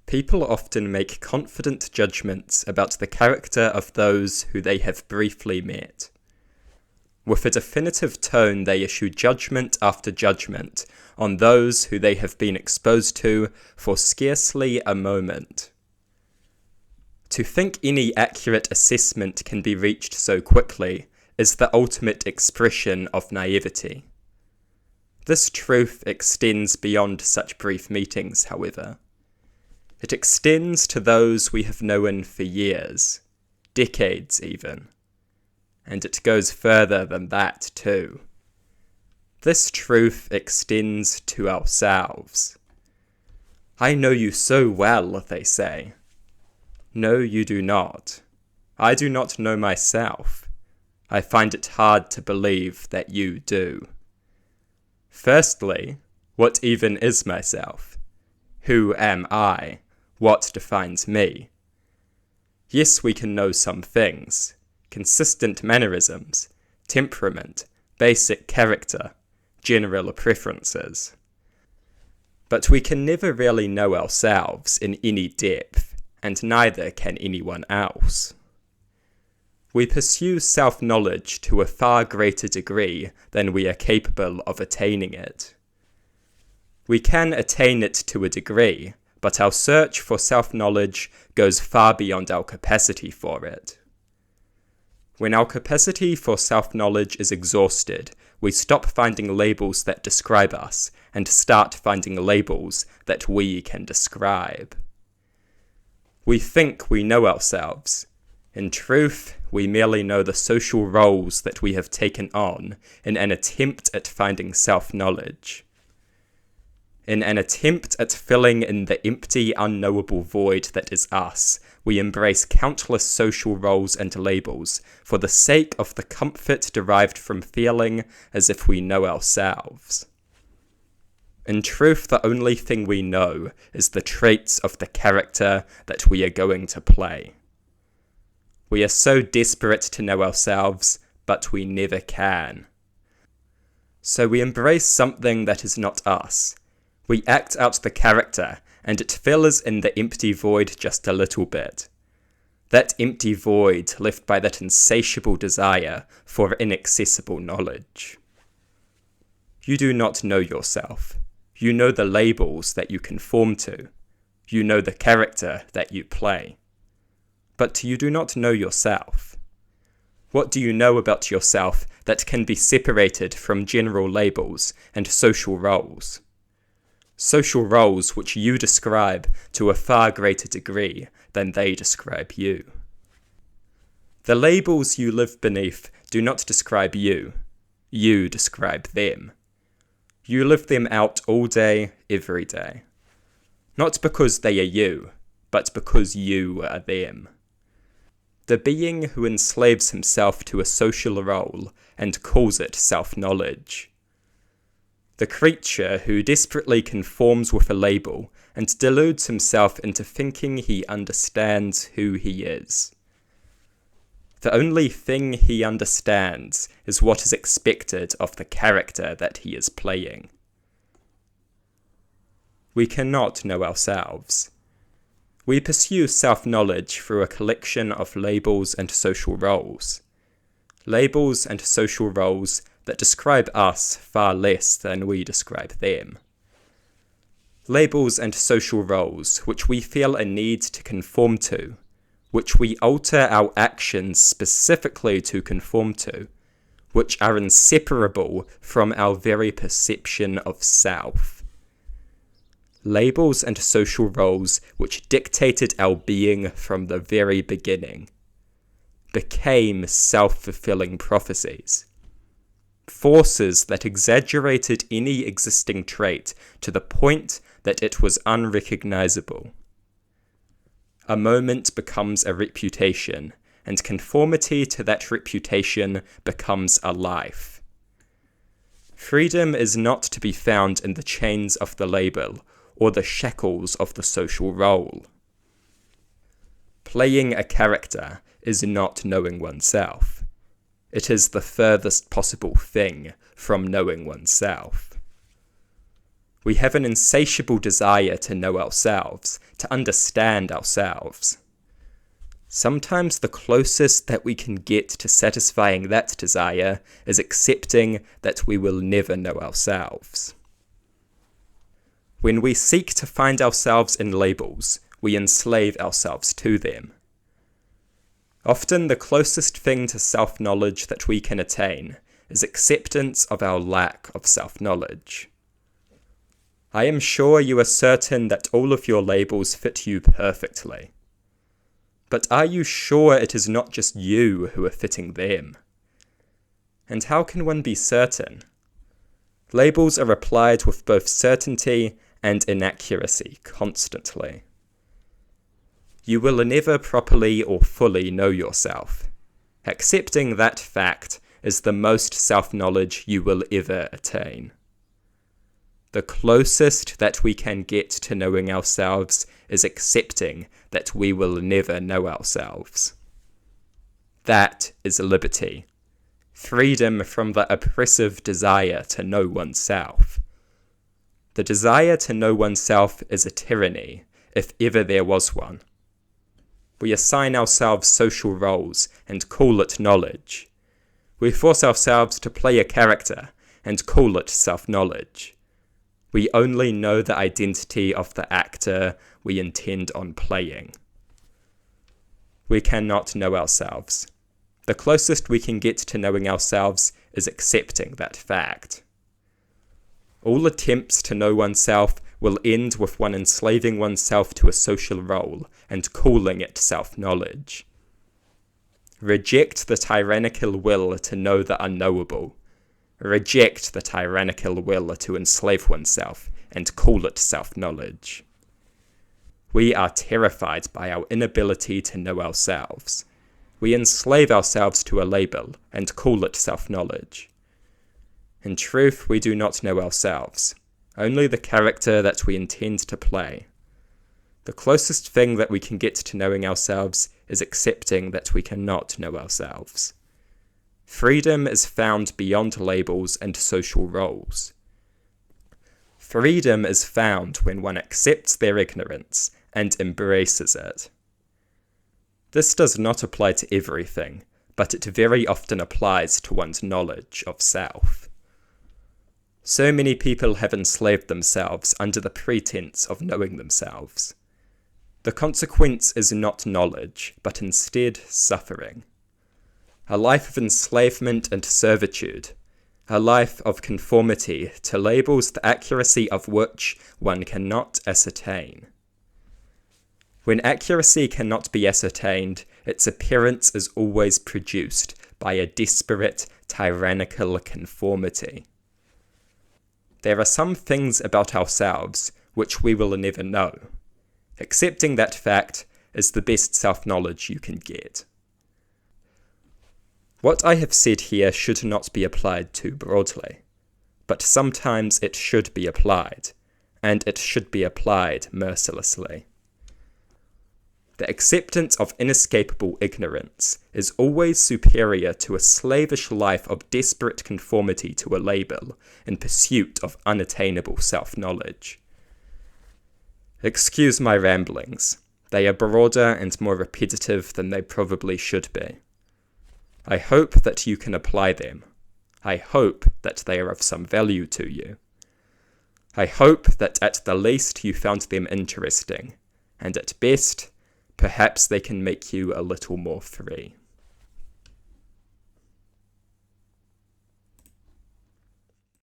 People often make confident judgments about the character of those who they have briefly met. With a definitive tone, they issue judgment after judgment on those who they have been exposed to for scarcely a moment. To think any accurate assessment can be reached so quickly is the ultimate expression of naivety. This truth extends beyond such brief meetings, however. It extends to those we have known for years, decades even. And it goes further than that too. This truth extends to ourselves. I know you so well, they say. No, you do not. I do not know myself. I find it hard to believe that you do. Firstly, what even is myself? Who am I? What defines me? Yes, we can know some things. Consistent mannerisms, temperament, basic character, general preferences. But we can never really know ourselves in any depth, and neither can anyone else. We pursue self-knowledge to a far greater degree than we are capable of attaining it. We can attain it to a degree, but our search for self-knowledge goes far beyond our capacity for it. When our capacity for self-knowledge is exhausted, we stop finding labels that describe us and start finding labels that we can describe. We think we know ourselves. In truth, we merely know the social roles that we have taken on in an attempt at finding self-knowledge. In an attempt at filling in the empty, unknowable void that is us, we embrace countless social roles and labels for the sake of the comfort derived from feeling as if we know ourselves. In truth, the only thing we know is the traits of the character that we are going to play. We are so desperate to know ourselves, but we never can. So we embrace something that is not us. We act out the character, and it fills in the empty void just a little bit. That empty void left by that insatiable desire for inaccessible knowledge. You do not know yourself. You know the labels that you conform to. You know the character that you play. But you do not know yourself. What do you know about yourself that can be separated from general labels and social roles? Social roles which you describe to a far greater degree than they describe you. The labels you live beneath do not describe you. You describe them. You live them out all day, every day. Not because they are you, but because you are them. The being who enslaves himself to a social role and calls it self-knowledge. The creature who desperately conforms with a label and deludes himself into thinking he understands who he is. The only thing he understands is what is expected of the character that he is playing. We cannot know ourselves. We pursue self-knowledge through a collection of labels and social roles. Labels and social roles that describe us far less than we describe them. Labels and social roles which we feel a need to conform to, which we alter our actions specifically to conform to, which are inseparable from our very perception of self. Labels and social roles which dictated our being from the very beginning, became self-fulfilling prophecies. Forces that exaggerated any existing trait to the point that it was unrecognizable. A moment becomes a reputation, and conformity to that reputation becomes a life. Freedom is not to be found in the chains of the label or the shackles of the social role. Playing a character is not knowing oneself. It is the furthest possible thing from knowing oneself. We have an insatiable desire to know ourselves, to understand ourselves. Sometimes the closest that we can get to satisfying that desire is accepting that we will never know ourselves. When we seek to find ourselves in labels, we enslave ourselves to them. Often the closest thing to self-knowledge that we can attain is acceptance of our lack of self-knowledge. I am sure you are certain that all of your labels fit you perfectly. But are you sure it is not just you who are fitting them? And how can one be certain? Labels are applied with both certainty and inaccuracy constantly. You will never properly or fully know yourself. Accepting that fact is the most self-knowledge you will ever attain. The closest that we can get to knowing ourselves is accepting that we will never know ourselves. That is liberty. Freedom from the oppressive desire to know oneself. The desire to know oneself is a tyranny, if ever there was one. We assign ourselves social roles and call it knowledge. We force ourselves to play a character and call it self-knowledge. We only know the identity of the actor we intend on playing. We cannot know ourselves. The closest we can get to knowing ourselves is accepting that fact. All attempts to know oneself will end with one enslaving oneself to a social role and calling it self-knowledge. Reject the tyrannical will to know the unknowable. Reject the tyrannical will to enslave oneself and call it self-knowledge. We are terrified by our inability to know ourselves. We enslave ourselves to a label and call it self-knowledge. In truth, we do not know ourselves, only the character that we intend to play. The closest thing that we can get to knowing ourselves is accepting that we cannot know ourselves. Freedom is found beyond labels and social roles. Freedom is found when one accepts their ignorance and embraces it. This does not apply to everything, but it very often applies to one's knowledge of self. So many people have enslaved themselves under the pretense of knowing themselves. The consequence is not knowledge, but instead suffering. A life of enslavement and servitude, a life of conformity to labels the accuracy of which one cannot ascertain. When accuracy cannot be ascertained, its appearance is always produced by a desperate, tyrannical conformity. There are some things about ourselves which we will never know. Accepting that fact is the best self-knowledge you can get. What I have said here should not be applied too broadly, but sometimes it should be applied, and it should be applied mercilessly. The acceptance of inescapable ignorance is always superior to a slavish life of desperate conformity to a label in pursuit of unattainable self-knowledge. Excuse my ramblings. They are broader and more repetitive than they probably should be. I hope that you can apply them. I hope that they are of some value to you. I hope that at the least you found them interesting, and at best, perhaps they can make you a little more free.